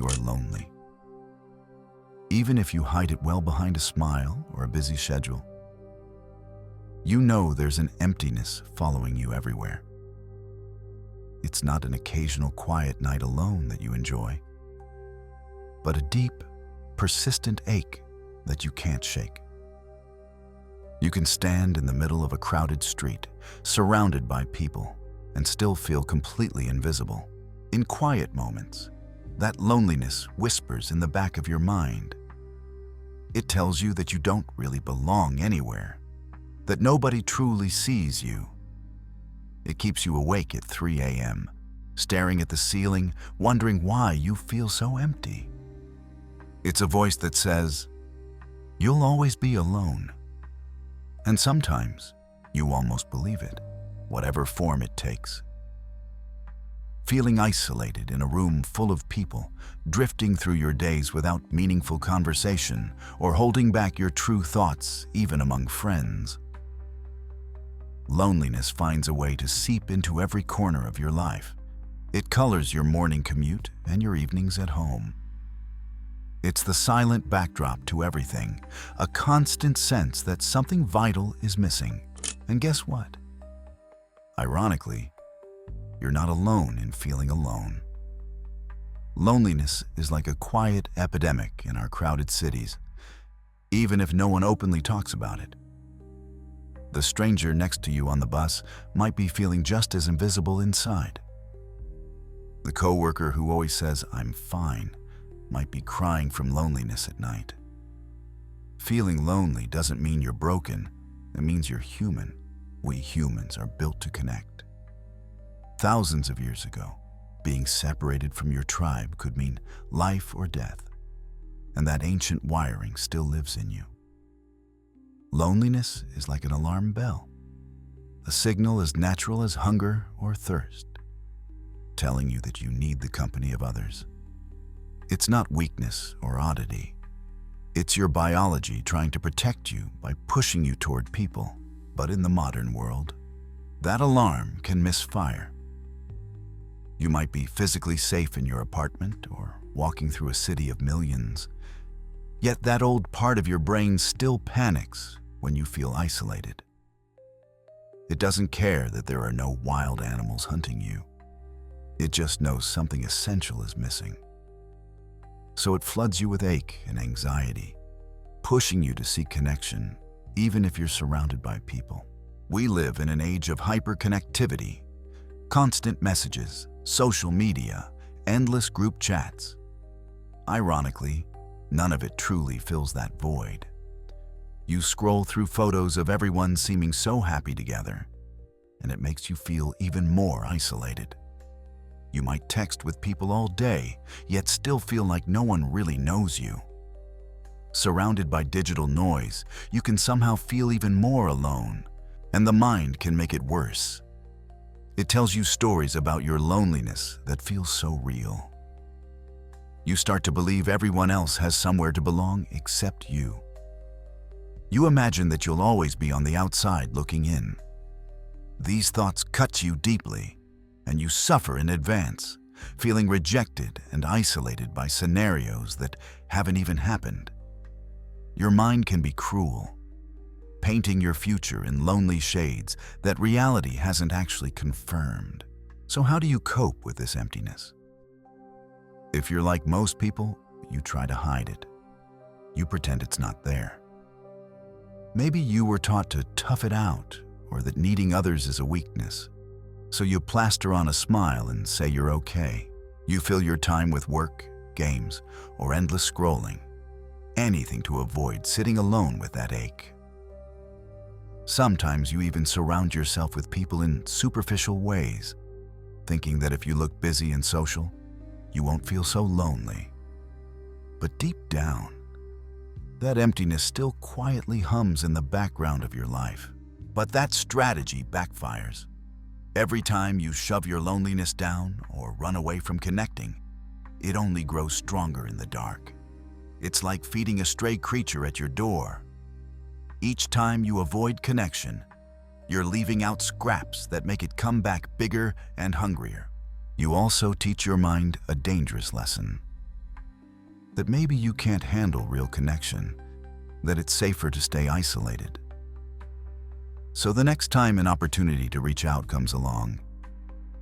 you are lonely. Even if you hide it well behind a smile or a busy schedule, you know there's an emptiness following you everywhere. It's not an occasional quiet night alone that you enjoy, but a deep, persistent ache that you can't shake. You can stand in the middle of a crowded street, surrounded by people, and still feel completely invisible. In quiet moments, that loneliness whispers in the back of your mind. It tells you that you don't really belong anywhere, that nobody truly sees you. It keeps you awake at 3 a.m., staring at the ceiling, wondering why you feel so empty. It's a voice that says, "You'll always be alone." And sometimes you almost believe it, whatever form it takes. Feeling isolated in a room full of people, drifting through your days without meaningful conversation, or holding back your true thoughts even among friends. Loneliness finds a way to seep into every corner of your life. It colors your morning commute and your evenings at home. It's the silent backdrop to everything, a constant sense that something vital is missing. And guess what? Ironically, you're not alone in feeling alone. Loneliness is like a quiet epidemic in our crowded cities, even if no one openly talks about it. The stranger next to you on the bus might be feeling just as invisible inside. The coworker who always says, "I'm fine," might be crying from loneliness at night. Feeling lonely doesn't mean you're broken. It means you're human. We humans are built to connect. Thousands of years ago, being separated from your tribe could mean life or death, and that ancient wiring still lives in you. Loneliness is like an alarm bell, a signal as natural as hunger or thirst, telling you that you need the company of others. It's not weakness or oddity. It's your biology trying to protect you by pushing you toward people. But in the modern world, that alarm can misfire. You might be physically safe in your apartment or walking through a city of millions, yet that old part of your brain still panics when you feel isolated. It doesn't care that there are no wild animals hunting you. It just knows something essential is missing. So it floods you with ache and anxiety, pushing you to seek connection, even if you're surrounded by people. We live in an age of hyperconnectivity, constant messages, social media, endless group chats. Ironically, none of it truly fills that void. You scroll through photos of everyone seeming so happy together, and it makes you feel even more isolated. You might text with people all day, yet still feel like no one really knows you. Surrounded by digital noise, you can somehow feel even more alone, and the mind can make it worse. It tells you stories about your loneliness that feel so real. You start to believe everyone else has somewhere to belong except you. You imagine that you'll always be on the outside looking in. These thoughts cut you deeply, and you suffer in advance, feeling rejected and isolated by scenarios that haven't even happened. Your mind can be cruel, painting your future in lonely shades that reality hasn't actually confirmed. So how do you cope with this emptiness? If you're like most people, you try to hide it. You pretend it's not there. Maybe you were taught to tough it out, or that needing others is a weakness. So you plaster on a smile and say you're okay. You fill your time with work, games, or endless scrolling. Anything to avoid sitting alone with that ache. Sometimes you even surround yourself with people in superficial ways, thinking that if you look busy and social, you won't feel so lonely. But deep down, that emptiness still quietly hums in the background of your life. But that strategy backfires. Every time you shove your loneliness down or run away from connecting, it only grows stronger in the dark. It's like feeding a stray creature at your door. Each time you avoid connection, you're leaving out scraps that make it come back bigger and hungrier. You also teach your mind a dangerous lesson. that maybe you can't handle real connection, that it's safer to stay isolated. So the next time an opportunity to reach out comes along,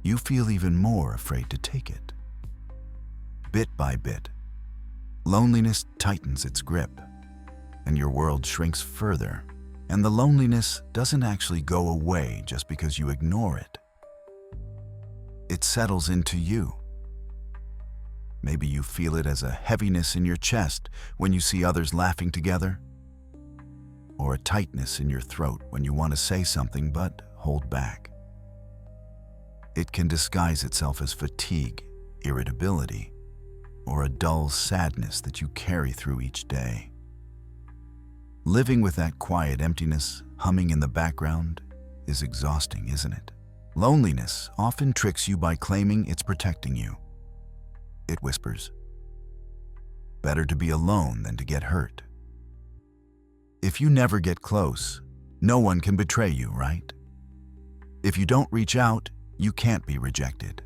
you feel even more afraid to take it. Bit by bit, loneliness tightens its grip, and your world shrinks further. And the loneliness doesn't actually go away just because you ignore it. It settles into you. Maybe you feel it as a heaviness in your chest when you see others laughing together, or a tightness in your throat when you want to say something but hold back. It can disguise itself as fatigue, irritability, or a dull sadness that you carry through each day. Living with that quiet emptiness humming in the background is exhausting, isn't it? Loneliness often tricks you by claiming it's protecting you. It whispers, "Better to be alone than to get hurt." If you never get close, no one can betray you, right? If you don't reach out, you can't be rejected.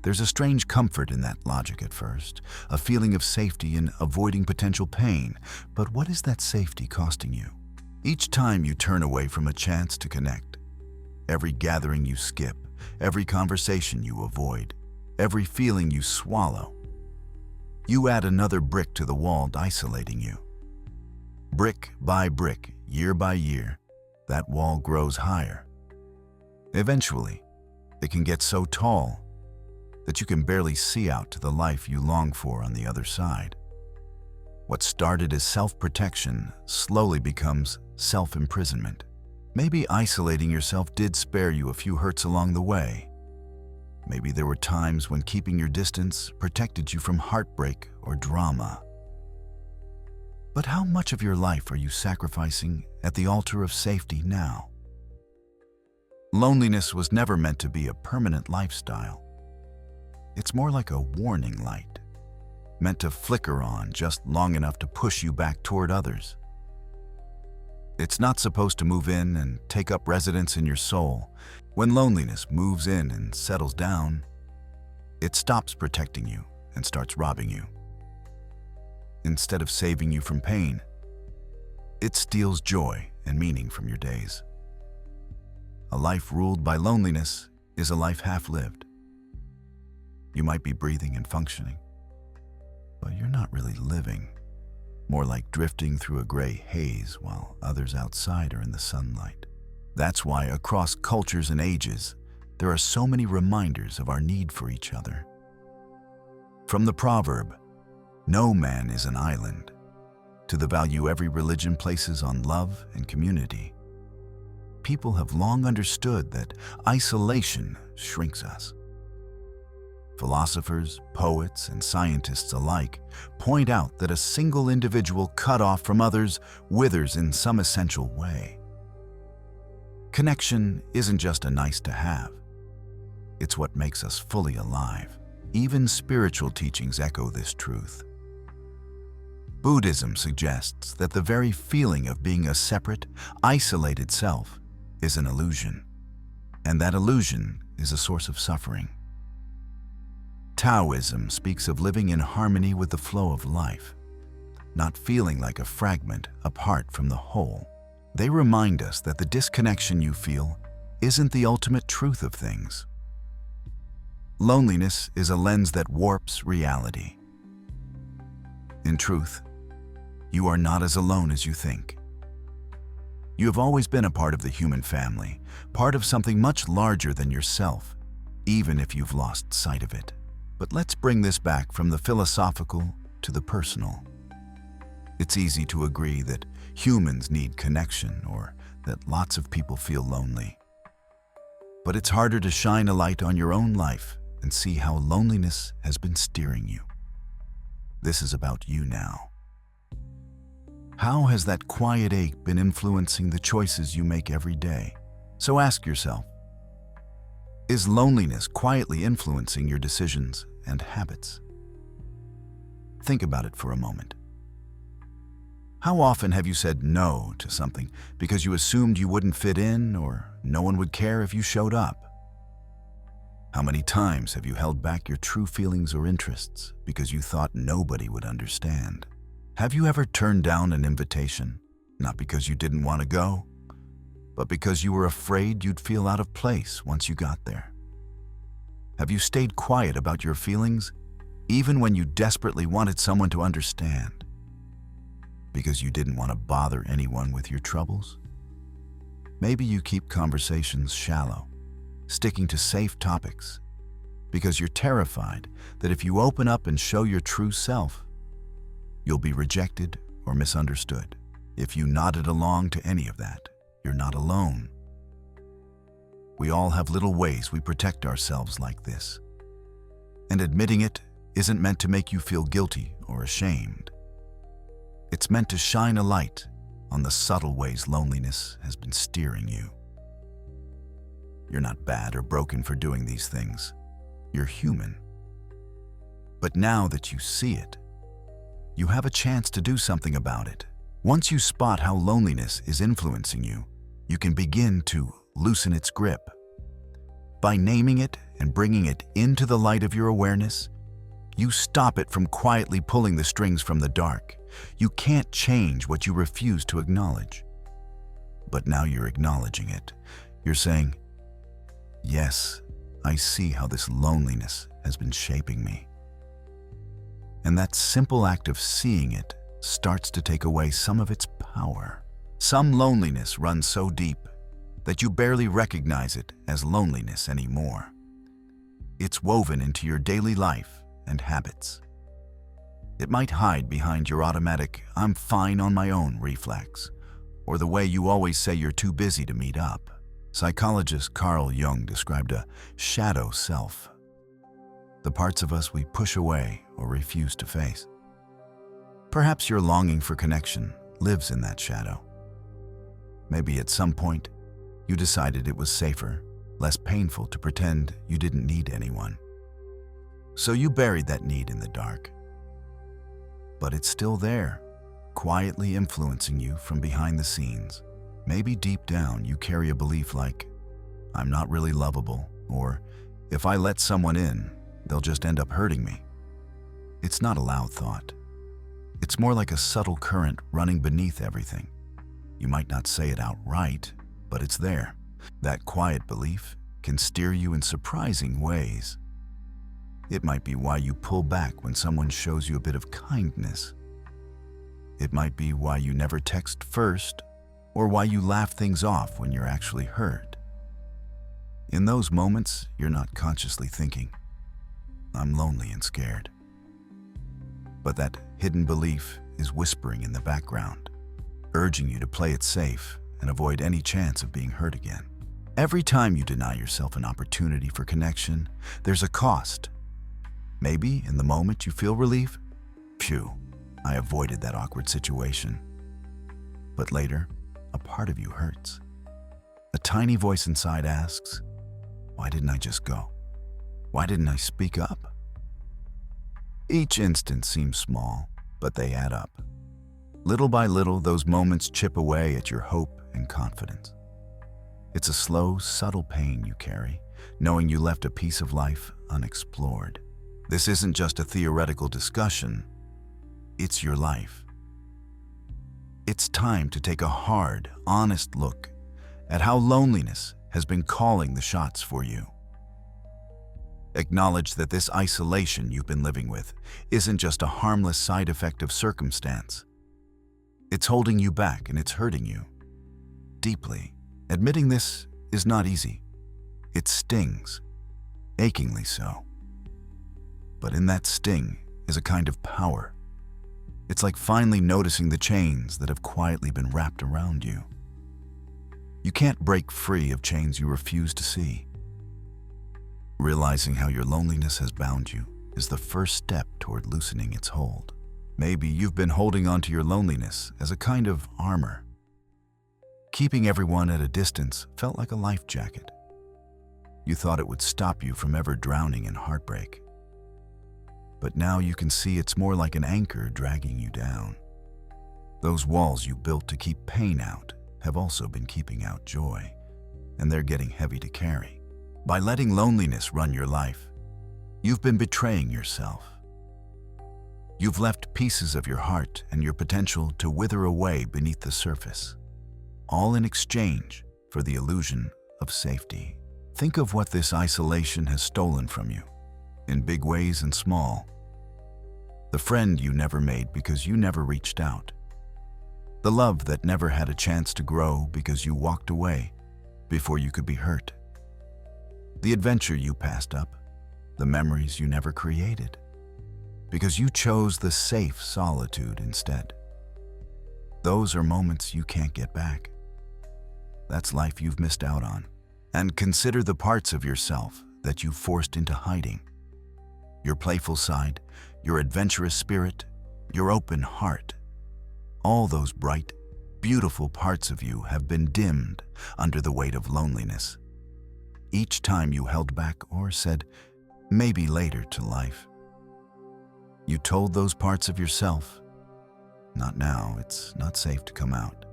There's a strange comfort in that logic at first, a feeling of safety in avoiding potential pain. But what is that safety costing you? Each time you turn away from a chance to connect, every gathering you skip, every conversation you avoid, every feeling you swallow, you add another brick to the wall isolating you. Brick by brick, year by year, that wall grows higher. Eventually, it can get so tall that you can barely see out to the life you long for on the other side. What started as self-protection slowly becomes self-imprisonment. Maybe isolating yourself did spare you a few hurts along the way. Maybe there were times when keeping your distance protected you from heartbreak or drama. But how much of your life are you sacrificing at the altar of safety now? Loneliness was never meant to be a permanent lifestyle. It's more like a warning light, meant to flicker on just long enough to push you back toward others. It's not supposed to move in and take up residence in your soul. When loneliness moves in and settles down, it stops protecting you and starts robbing you. Instead of saving you from pain, it steals joy and meaning from your days. A life ruled by loneliness is a life half-lived. You might be breathing and functioning, but you're not really living. More like drifting through a gray haze while others outside are in the sunlight. That's why across cultures and ages, there are so many reminders of our need for each other. From the proverb, "No man is an island," to the value every religion places on love and community, people have long understood that isolation shrinks us. Philosophers, poets, and scientists alike point out that a single individual cut off from others withers in some essential way. Connection isn't just a nice to have. It's what makes us fully alive. Even spiritual teachings echo this truth. Buddhism suggests that the very feeling of being a separate, isolated self is an illusion, and that illusion is a source of suffering. Taoism speaks of living in harmony with the flow of life, not feeling like a fragment apart from the whole. They remind us that the disconnection you feel isn't the ultimate truth of things. Loneliness is a lens that warps reality. In truth, you are not as alone as you think. You have always been a part of the human family, part of something much larger than yourself, even if you've lost sight of it. But let's bring this back from the philosophical to the personal. It's easy to agree that humans need connection or that lots of people feel lonely. But it's harder to shine a light on your own life and see how loneliness has been steering you. This is about you now. How has that quiet ache been influencing the choices you make every day? So ask yourself, is loneliness quietly influencing your decisions and habits? Think about it for a moment. How often have you said no to something because you assumed you wouldn't fit in or no one would care if you showed up? How many times have you held back your true feelings or interests because you thought nobody would understand? Have you ever turned down an invitation, not because you didn't want to go, but because you were afraid you'd feel out of place once you got there? Have you stayed quiet about your feelings, even when you desperately wanted someone to understand, because you didn't want to bother anyone with your troubles? Maybe you keep conversations shallow, sticking to safe topics, because you're terrified that if you open up and show your true self, you'll be rejected or misunderstood. If you nodded along to any of that, you're not alone. We all have little ways we protect ourselves like this. And admitting it isn't meant to make you feel guilty or ashamed. It's meant to shine a light on the subtle ways loneliness has been steering you. You're not bad or broken for doing these things. You're human. But now that you see it, you have a chance to do something about it. Once you spot how loneliness is influencing you, you can begin to loosen its grip. By naming it and bringing it into the light of your awareness, you stop it from quietly pulling the strings from the dark. You can't change what you refuse to acknowledge. But now you're acknowledging it. You're saying, yes, I see how this loneliness has been shaping me. And that simple act of seeing it starts to take away some of its power. Some loneliness runs so deep that you barely recognize it as loneliness anymore. It's woven into your daily life and habits. It might hide behind your automatic "I'm fine on my own" reflex, or the way you always say you're too busy to meet up. Psychologist Carl Jung described a shadow self, the parts of us we push away or refuse to face. Perhaps your longing for connection lives in that shadow. Maybe at some point, you decided it was safer, less painful to pretend you didn't need anyone. So you buried that need in the dark. But it's still there, quietly influencing you from behind the scenes. Maybe deep down you carry a belief like, "I'm not really lovable," or "if I let someone in, they'll just end up hurting me." It's not a loud thought. It's more like a subtle current running beneath everything. You might not say it outright, but it's there. That quiet belief can steer you in surprising ways. It might be why you pull back when someone shows you a bit of kindness. It might be why you never text first, or why you laugh things off when you're actually hurt. In those moments, you're not consciously thinking, "I'm lonely and scared." But that hidden belief is whispering in the background, urging you to play it safe and avoid any chance of being hurt again. Every time you deny yourself an opportunity for connection, there's a cost. Maybe in the moment you feel relief, "Phew, I avoided that awkward situation." But later, a part of you hurts. A tiny voice inside asks, "Why didn't I just go? Why didn't I speak up?" Each instance seems small, but they add up. Little by little, those moments chip away at your hope and confidence. It's a slow, subtle pain you carry, knowing you left a piece of life unexplored. This isn't just a theoretical discussion, it's your life. It's time to take a hard, honest look at how loneliness has been calling the shots for you. Acknowledge that this isolation you've been living with isn't just a harmless side effect of circumstance. It's holding you back and it's hurting you deeply. Admitting this is not easy. It stings, achingly so. But in that sting is a kind of power. It's like finally noticing the chains that have quietly been wrapped around you. You can't break free of chains you refuse to see. Realizing how your loneliness has bound you is the first step toward loosening its hold. Maybe you've been holding onto your loneliness as a kind of armor. Keeping everyone at a distance felt like a life jacket. You thought it would stop you from ever drowning in heartbreak. But now you can see it's more like an anchor dragging you down. Those walls you built to keep pain out have also been keeping out joy, and they're getting heavy to carry. By letting loneliness run your life, you've been betraying yourself. You've left pieces of your heart and your potential to wither away beneath the surface, all in exchange for the illusion of safety. Think of what this isolation has stolen from you, in big ways and small. The friend you never made because you never reached out. The love that never had a chance to grow because you walked away before you could be hurt. The adventure you passed up, the memories you never created, because you chose the safe solitude instead. Those are moments you can't get back. That's life you've missed out on. And consider the parts of yourself that you've forced into hiding. Your playful side, your adventurous spirit, your open heart. All those bright, beautiful parts of you have been dimmed under the weight of loneliness. Each time you held back or said, maybe later to life. You told those parts of yourself, not now, it's not safe to come out.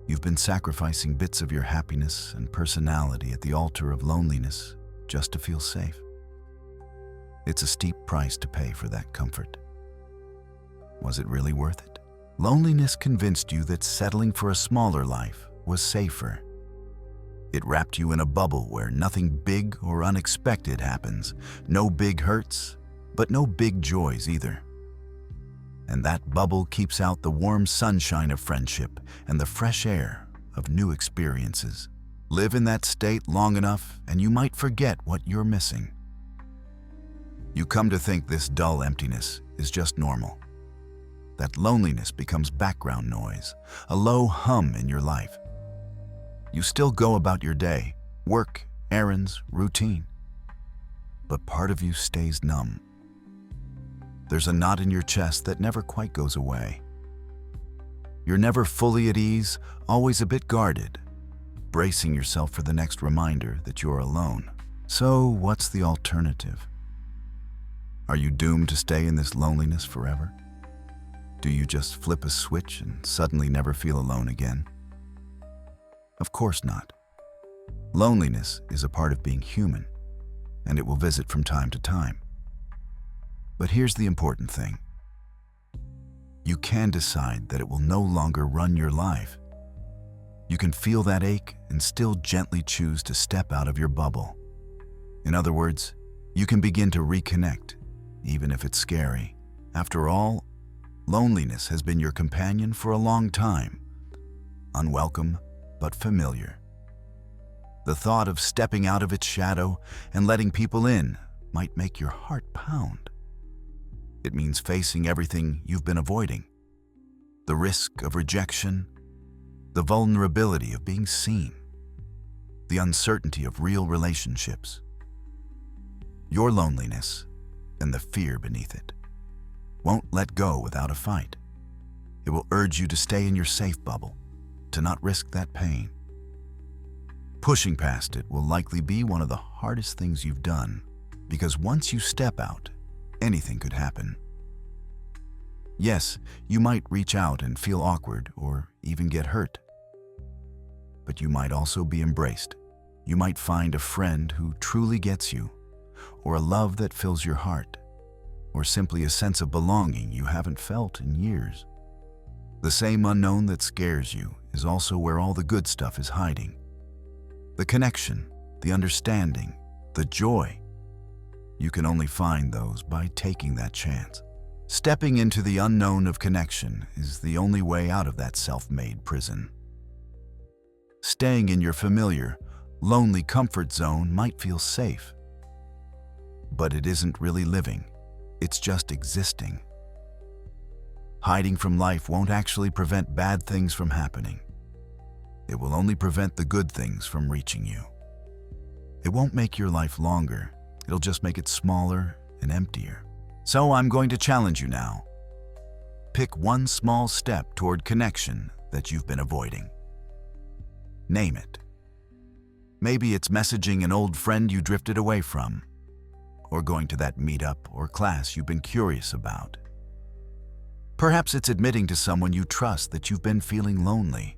You've been sacrificing bits of your happiness and personality at the altar of loneliness just to feel safe. It's a steep price to pay for that comfort. Was it really worth it? Loneliness convinced you that settling for a smaller life was safer. It wrapped you in a bubble where nothing big or unexpected happens, no big hurts, but no big joys either. And that bubble keeps out the warm sunshine of friendship and the fresh air of new experiences. Live in that state long enough and you might forget what you're missing. You come to think this dull emptiness is just normal. That loneliness becomes background noise, a low hum in your life. You still go about your day, work, errands, routine. But part of you stays numb. There's a knot in your chest that never quite goes away. You're never fully at ease, always a bit guarded, bracing yourself for the next reminder that you're alone. So what's the alternative? Are you doomed to stay in this loneliness forever? Do you just flip a switch and suddenly never feel alone again? Of course not. Loneliness is a part of being human, and it will visit from time to time. But here's the important thing. You can decide that it will no longer run your life. You can feel that ache and still gently choose to step out of your bubble. In other words, you can begin to reconnect, even if it's scary. After all, loneliness has been your companion for a long time, unwelcome but familiar. The thought of stepping out of its shadow and letting people in might make your heart pound. It means facing everything you've been avoiding. The risk of rejection, the vulnerability of being seen, the uncertainty of real relationships. Your loneliness and the fear beneath it won't let go without a fight. It will urge you to stay in your safe bubble, to not risk that pain. Pushing past it will likely be one of the hardest things you've done, because once you step out, anything could happen. Yes, you might reach out and feel awkward or even get hurt. But you might also be embraced. You might find a friend who truly gets you, or a love that fills your heart, or simply a sense of belonging you haven't felt in years. The same unknown that scares you is also where all the good stuff is hiding. The connection, the understanding, the joy. You can only find those by taking that chance. Stepping into the unknown of connection is the only way out of that self-made prison. Staying in your familiar, lonely comfort zone might feel safe, but it isn't really living. It's just existing. Hiding from life won't actually prevent bad things from happening. It will only prevent the good things from reaching you. It won't make your life longer. It'll just make it smaller and emptier. So I'm going to challenge you now. Pick one small step toward connection that you've been avoiding. Name it. Maybe it's messaging an old friend you drifted away from, or going to that meetup or class you've been curious about. Perhaps it's admitting to someone you trust that you've been feeling lonely.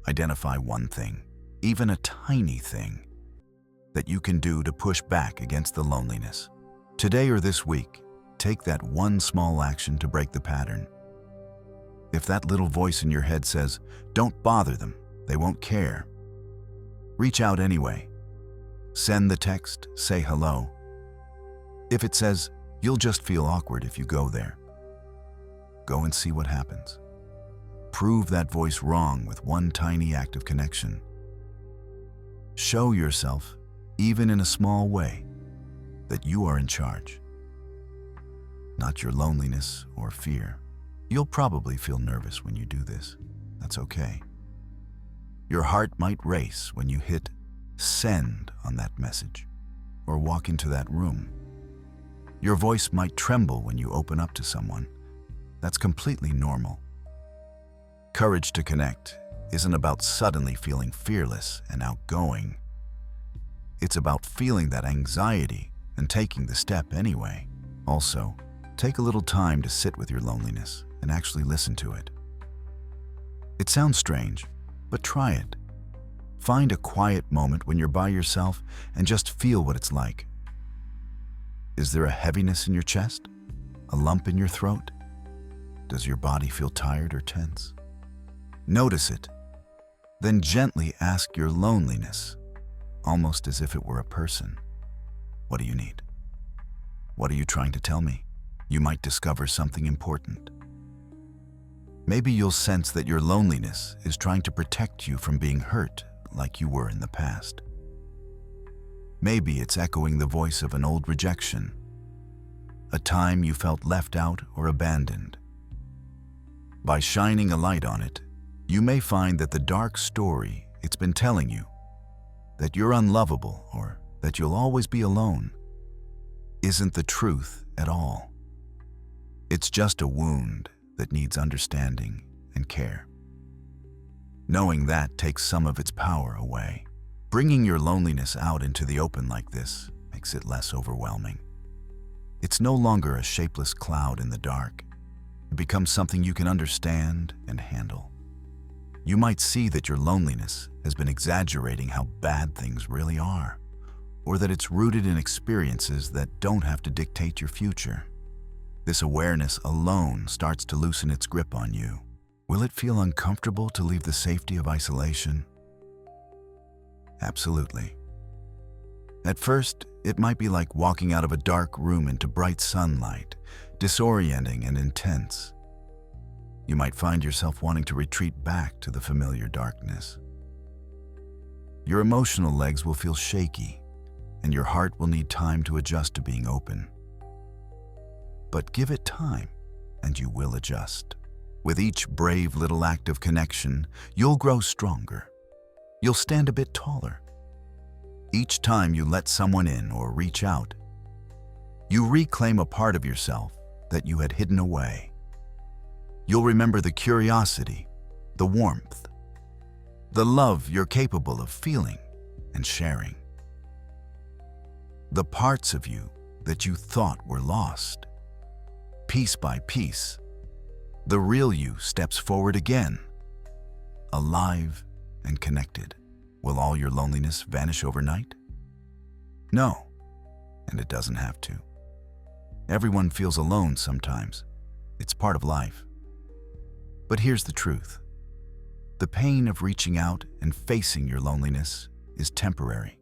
Identify one thing, even a tiny thing, that you can do to push back against the loneliness. Today or this week, take that one small action to break the pattern. If that little voice in your head says, "Don't bother them, they won't care," reach out anyway. Send the text, say hello. If it says, "You'll just feel awkward if you go there," go and see what happens. Prove that voice wrong with one tiny act of connection. Show yourself, even in a small way, that you are in charge, not your loneliness or fear. You'll probably feel nervous when you do this. That's okay. Your heart might race when you hit send on that message or walk into that room. Your voice might tremble when you open up to someone. That's completely normal. Courage to connect isn't about suddenly feeling fearless and outgoing. It's about feeling that anxiety and taking the step anyway. Also, take a little time to sit with your loneliness and actually listen to it. It sounds strange, but try it. Find a quiet moment when you're by yourself and just feel what it's like. Is there a heaviness in your chest? A lump in your throat? Does your body feel tired or tense? Notice it. Then gently ask your loneliness, almost as if it were a person. What do you need? What are you trying to tell me? You might discover something important. Maybe you'll sense that your loneliness is trying to protect you from being hurt like you were in the past. Maybe it's echoing the voice of an old rejection, a time you felt left out or abandoned. By shining a light on it, you may find that the dark story it's been telling you, that you're unlovable or that you'll always be alone, isn't the truth at all. It's just a wound that needs understanding and care. Knowing that takes some of its power away. Bringing your loneliness out into the open like this makes it less overwhelming. It's no longer a shapeless cloud in the dark. It becomes something you can understand and handle. You might see that your loneliness has been exaggerating how bad things really are, or that it's rooted in experiences that don't have to dictate your future. This awareness alone starts to loosen its grip on you. Will it feel uncomfortable to leave the safety of isolation? Absolutely. At first, it might be like walking out of a dark room into bright sunlight, disorienting and intense. You might find yourself wanting to retreat back to the familiar darkness. Your emotional legs will feel shaky, and your heart will need time to adjust to being open. But give it time, and you will adjust. With each brave little act of connection, you'll grow stronger. You'll stand a bit taller. Each time you let someone in or reach out, you reclaim a part of yourself that you had hidden away. You'll remember the curiosity, the warmth, the love you're capable of feeling and sharing. The parts of you that you thought were lost. Piece by piece, the real you steps forward again, alive and connected. Will all your loneliness vanish overnight? No, and it doesn't have to. Everyone feels alone sometimes. It's part of life. But here's the truth. The pain of reaching out and facing your loneliness is temporary,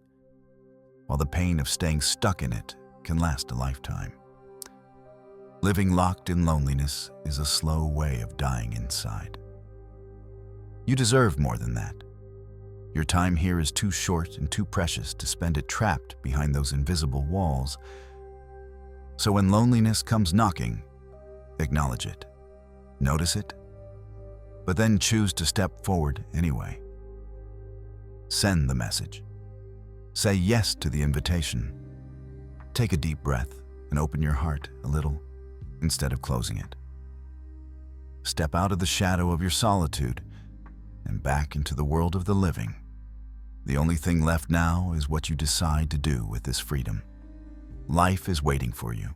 while the pain of staying stuck in it can last a lifetime. Living locked in loneliness is a slow way of dying inside. You deserve more than that. Your time here is too short and too precious to spend it trapped behind those invisible walls. So when loneliness comes knocking, acknowledge it. Notice it, but then choose to step forward anyway. Send the message. Say yes to the invitation. Take a deep breath and open your heart a little instead of closing it. Step out of the shadow of your solitude and back into the world of the living. The only thing left now is what you decide to do with this freedom. Life is waiting for you.